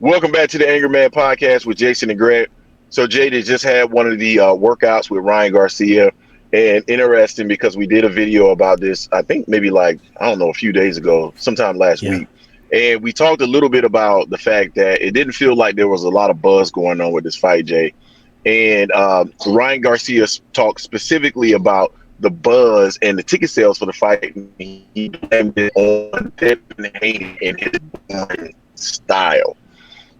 Welcome back to the Angry Man Podcast with Jason and Greg. So Jay just had one of the workouts with Ryan Garcia, and interesting because we did a video about this, I think maybe a few days ago, sometime last week. And we talked a little bit about the fact that it didn't feel like there was a lot of buzz going on with this fight, Jay. And Ryan Garcia talked specifically about the buzz and the ticket sales for the fight. He blamed it on Devin Haney and his boring style.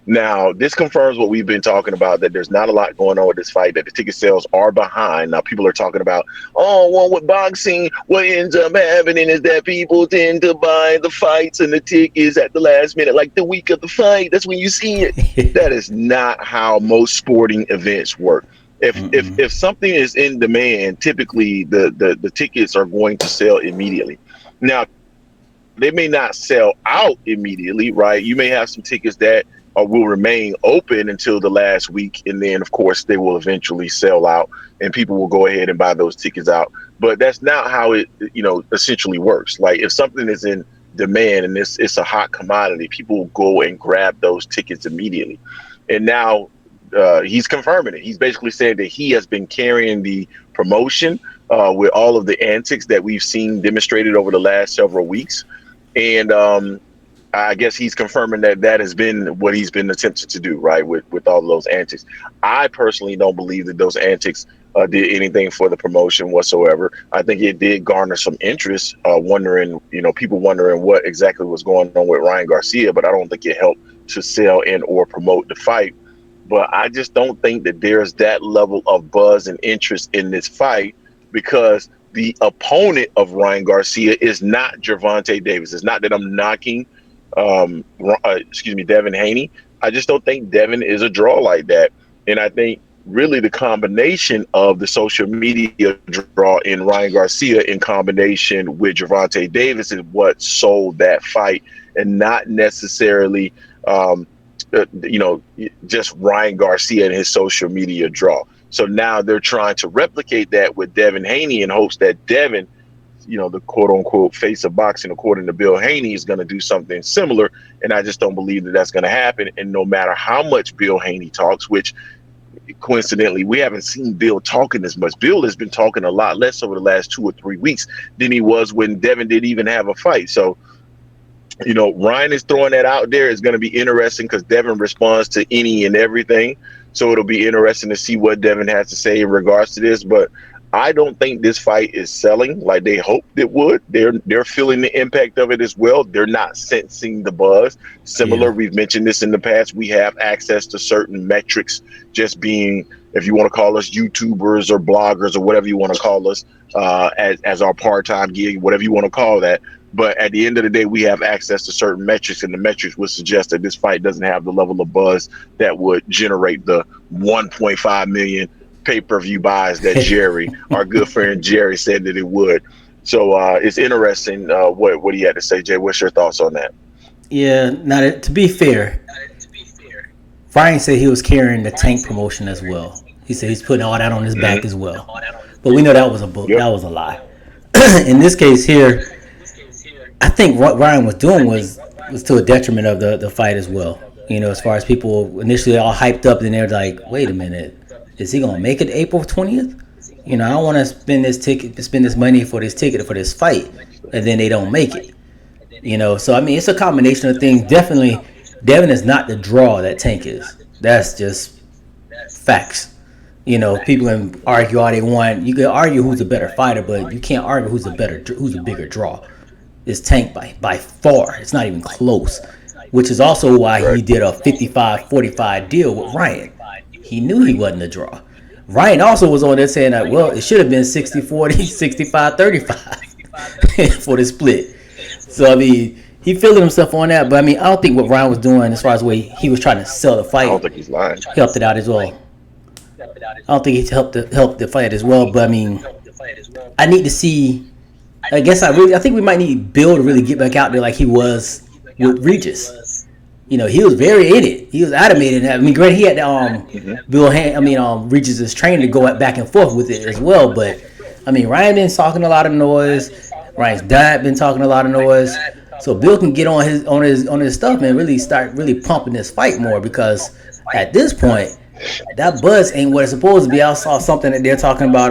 Now, this confirms what we've been talking about, that there's not a lot going on with this fight, that the ticket sales are behind. Now, people are talking about, with boxing, what ends up happening is that people tend to buy the fights and the tickets at the last minute, like the week of the fight. That's when you see it. That is not how most sporting events work. If something is in demand, typically the tickets are going to sell immediately. Now, they may not sell out immediately, right? You may have some tickets that will remain open until the last week, and then of course they will eventually sell out and people will go ahead and buy those tickets out. But that's not how it essentially works. Like, if something is in demand and it's a hot commodity, people will go and grab those tickets immediately. And now he's confirming it. He's basically saying that he has been carrying the promotion with all of the antics that we've seen demonstrated over the last several weeks. And I guess he's confirming that has been what he's been attempting to do, right, with all of those antics. I personally don't believe that those antics did anything for the promotion whatsoever. I think it did garner some interest, people wondering what exactly was going on with Ryan Garcia, but I don't think it helped to sell and or promote the fight. But I just don't think that there's that level of buzz and interest in this fight, because the opponent of Ryan Garcia is not Gervonta Davis. It's not that I'm knocking Devin Haney. I just don't think Devin is a draw like that. And I think really the combination of the social media draw in Ryan Garcia in combination with Gervonta Davis is what sold that fight, and not necessarily just Ryan Garcia and his social media draw. So now they're trying to replicate that with Devin Haney in hopes that Devin, the quote unquote face of boxing, according to Bill Haney, is going to do something similar. And I just don't believe that that's going to happen. And no matter how much Bill Haney talks, which coincidentally, we haven't seen Bill talking as much. Bill has been talking a lot less over the last 2 or 3 weeks than he was when Devin didn't even have a fight. So, Ryan is throwing that out there. It's going to be interesting because Devin responds to any and everything. So it'll be interesting to see what Devin has to say in regards to this. But I don't think this fight is selling like they hoped it would. They're feeling the impact of it as well. They're not sensing the buzz. Similar, we've mentioned this in the past. We have access to certain metrics, just being, if you want to call us YouTubers or bloggers or whatever you want to call us, as our part-time gig, whatever you want to call that. But at the end of the day, we have access to certain metrics, and the metrics would suggest that this fight doesn't have the level of buzz that would generate the 1.5 million pay-per-view buys that Jerry, our good friend Jerry, said that it would. So it's interesting what he had to say. Jay, what's your thoughts on that? Yeah, now to be fair, Ryan said he was carrying the Tank promotion as well. He said he's putting all that on his back as well. But we know that was a book. Yep. That was a lie. In this case here, I think what Ryan was doing was to a detriment of the fight as well. As far as people initially all hyped up, and they're like, wait a minute, is he going to make it April 20th? I don't want to spend this money for this ticket for this fight, and then they don't make it. So I mean, it's a combination of things. Definitely, Devin is not the draw that Tank is. That's just facts. People can argue all they want. You can argue who's a better fighter, but you can't argue who's a bigger draw. It's Tank by far. It's not even close. Which is also why he did a 55-45 deal with Ryan. He knew he wasn't a draw. Ryan also was on there saying that, well, it should have been 60-40, 65-35 for the split. So, I mean, he fielded himself on that. But, I mean, I don't think what Ryan was doing as far as the way he was trying to sell the fight. I don't think he's lying. Helped it out as well. I don't think he helped the fight as well. But, I mean, I need to see. I think we might need Bill to really get back out there like he was with Regis. He was very in it. He was animated. I mean, great. He had Regis' trainer to go back and forth with it as well. But I mean, Ryan been talking a lot of noise. Ryan's dad been talking a lot of noise. So Bill can get on his stuff and really start really pumping this fight more, because at this point that buzz ain't what it's supposed to be. I saw something that they're talking about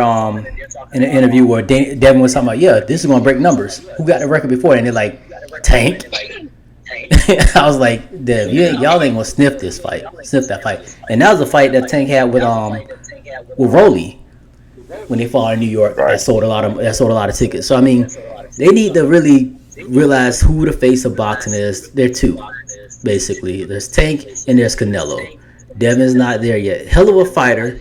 in an interview where Devin was talking about, yeah, this is gonna break numbers. Who got the record before? And they're like, Tank. I was like, Dev, y'all ain't gonna sniff that fight. And that was a fight that Tank had with Rolly when they fought in New York. Right. That sold a lot of tickets. So I mean, they need to really realize who the face of boxing is. There are two, basically. There's Tank and there's Canelo. Devin's not there yet. Hell of a fighter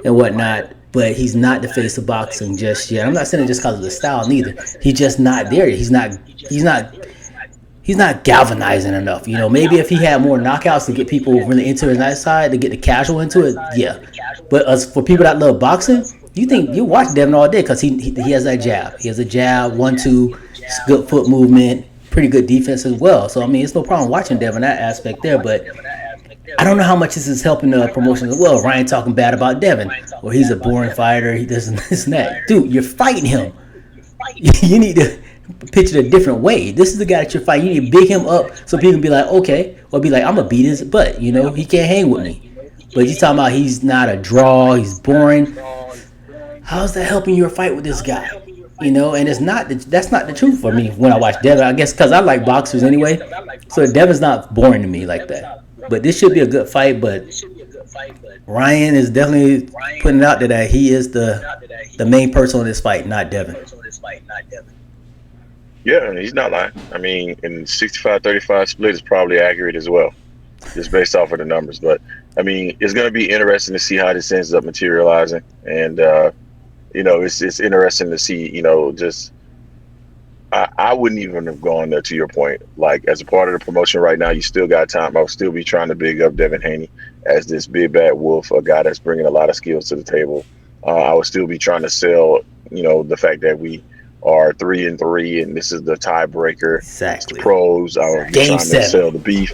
and whatnot, but he's not the face of boxing just yet. I'm not saying it just because of the style neither. He's just not there yet. He's not galvanizing enough. You know, maybe if he had more knockouts to get people really into his night side, to get the casual into it, yeah. But as for people that love boxing, you watch Devin all day because he has that jab. He has a jab, 1-2, good foot movement, pretty good defense as well. So I mean, it's no problem watching Devin that aspect there. But I don't know how much this is helping the promotion as well. Ryan talking bad about Devin, or he's a boring fighter. He doesn't this and that. Dude, you're fighting him. You need to pitch it a different way. This is the guy that you're fighting. You need to big him up so people can be like, okay, or be like, I'm gonna beat his butt. You know, he can't hang with me. But you talking about he's not a draw. He's boring. How's that helping your fight with this guy? You know, and that's not the truth for me when I watch Devin. I guess because I like boxers anyway, so Devin's not boring to me like that. But this should be a good fight. But Ryan is definitely putting out there that he is the main person in this fight, not Devin. Yeah, he's not lying. I mean, in 65-35 split is probably accurate as well, just based off of the numbers. But I mean, it's going to be interesting to see how this ends up materializing, and you know, it's interesting to see. You know, just I wouldn't even have gone there, to your point. Like, as a part of the promotion right now, you still got time. I'll still be trying to big up Devin Haney as this big bad wolf, a guy that's bringing a lot of skills to the table. I would still be trying to sell, you know, the fact that we are 3-3 and this is the tiebreaker. Exactly. It's pros. I would be trying to sell the beef.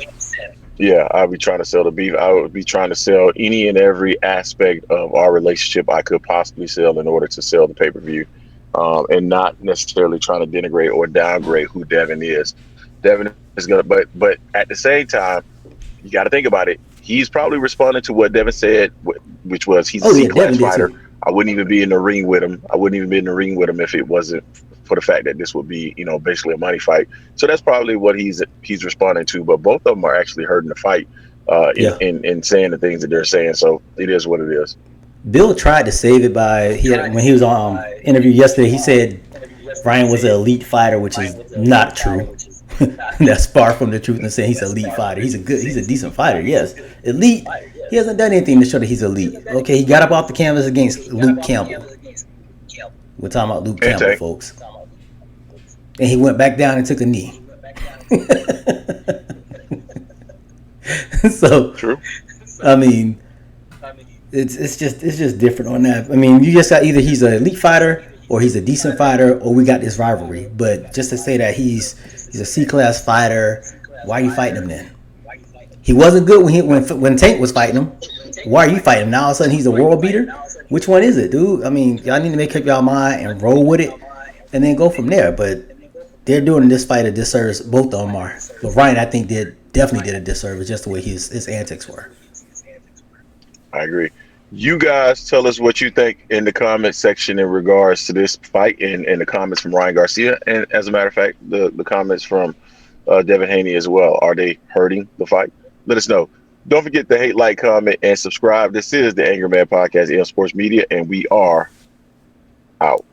Yeah, I would be trying to sell the beef. I would be trying to sell any and every aspect of our relationship I could possibly sell in order to sell the pay-per-view. And not necessarily trying to denigrate or downgrade who Devin is. Devin is gonna, but at the same time, you got to think about it. He's probably responding to what Devin said, which was he's a C-class fighter. I wouldn't even be in the ring with him. I wouldn't even be in the ring with him if it wasn't for the fact that this would be, you know, basically a money fight. So that's probably what he's responding to. But both of them are actually hurting the fight in saying the things that they're saying. So it is what it is. Bill tried to save it by when he was on interview yesterday. He said Ryan was an elite fighter, which is not true. That's far from the truth. And saying he's an elite fighter, he's a decent fighter. Yes, elite. He hasn't done anything to show that he's elite. Okay, he got up off the canvas against Luke Campbell. We're talking about Luke Campbell, folks. And he went back down and took a knee. So True. I mean. It's just different on that. I mean, you just got either he's an elite fighter or he's a decent fighter, or we got this rivalry. But just to say that he's a C-class fighter, why are you fighting him then? He wasn't good when Tank was fighting him. Why are you fighting him now? All of a sudden he's a world beater. Which one is it, dude? I mean, y'all need to make up y'all mind and roll with it, and then go from there. But they're doing this fight a disservice. Both of them are. But Ryan, I think, definitely did a disservice just the way his antics were. I agree. You guys tell us what you think in the comment section in regards to this fight, and the comments from Ryan Garcia. And as a matter of fact, the comments from Devin Haney as well. Are they hurting the fight? Let us know. Don't forget to hate, like, comment, and subscribe. This is the Angry Man Podcast, AM Sports Media, and we are out.